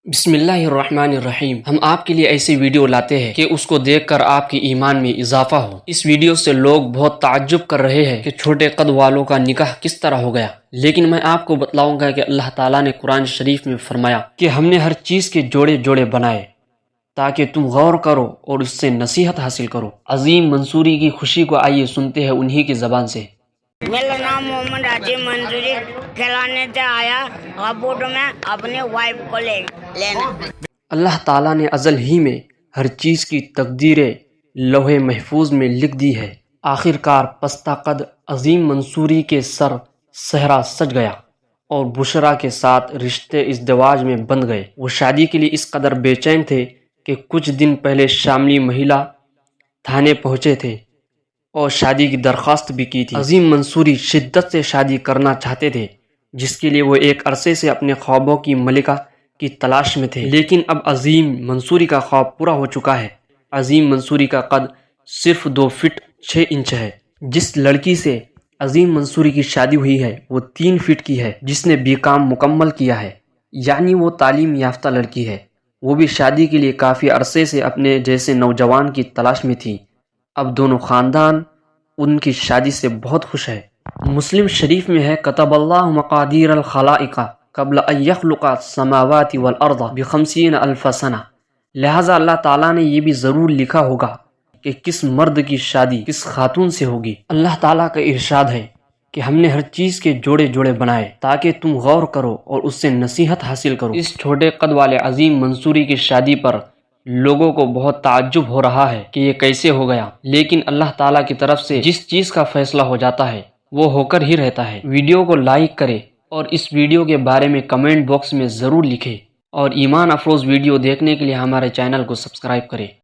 बिस्मिल्लाहिर्रहमानिर्रहीम। हम आपके लिए ऐसी वीडियो लाते हैं कि उसको देखकर आपके ईमान में इजाफा हो। इस वीडियो से लोग बहुत ताज्जुब कर रहे हैं कि छोटे कद वालों का निकाह किस तरह हो गया, लेकिन मैं आपको बतलाऊंगा कि अल्लाह ताला ने कुरान शरीफ में फरमाया कि हमने हर चीज़ के जोड़े जोड़े बनाए ताकि तुम गौर करो और उससे नसीहत हासिल करो। अजीम मंसूरी की खुशी को आइए सुनते हैं उन्हीं की ज़बान से। मेरा नाम मोहम्मद अजीम मंसूरी, खिलाने से आया अबूड में अपने वाइफ को लेना। अल्लाह ताला ने अज़ल ही में हर चीज़ की तकदीरें लौहे महफूज में लिख दी है। आखिरकार पस्ता कद अजीम मंसूरी के सर सहरा सज गया और बुशरा के साथ रिश्ते इज़्दिवाज में बंध गए। वो शादी के लिए इस कदर बेचैन थे कि कुछ दिन पहले शामली महिला थाने पहुँचे थे और शादी की दरख्वास्त भी की थी। अजीम मंसूरी शिद्दत से शादी करना चाहते थे, जिसके लिए वो एक अरसे से अपने ख्वाबों की मलिका की तलाश में थे, लेकिन अब अजीम मंसूरी का ख्वाब पूरा हो चुका है। अजीम मंसूरी का कद सिर्फ 2 फीट 6 इंच है। जिस लड़की से अजीम मंसूरी की शादी हुई है वो 3 फीट की है, जिसने बीकॉम मुकम्मल किया है, यानी वो तालीम याफ्ता लड़की है। वो भी शादी के लिए काफ़ी अरसे से अपने जैसे नौजवान की तलाश में थी। अब दोनों ख़ानदान उनकी शादी से बहुत खुश है। मुस्लिम शरीफ में है, कतबल्लाहु मक़ादीर अल-खलाइक़ा क़ब्ल अन यख़्लुक़ समावाति वल अर्द बि-50 अल्फ़ सना। लिहाजा अल्लाह ताला ने ये भी ज़रूर लिखा होगा कि किस मर्द की शादी किस खातून से होगी। अल्लाह ताला का इरशाद है कि हमने हर चीज़ के जोड़े जोड़े बनाए ताकि तुम गौर करो और उससे नसीहत हासिल करो। इस छोटे कद वाले अजीम मंसूरी की शादी पर लोगों को बहुत ताज्जुब हो रहा है कि ये कैसे हो गया, लेकिन अल्लाह ताला की तरफ से जिस चीज़ का फैसला हो जाता है वो होकर ही रहता है। वीडियो को लाइक करें और इस वीडियो के बारे में कमेंट बॉक्स में ज़रूर लिखें और ईमान अफरोज़ वीडियो देखने के लिए हमारे चैनल को सब्सक्राइब करें।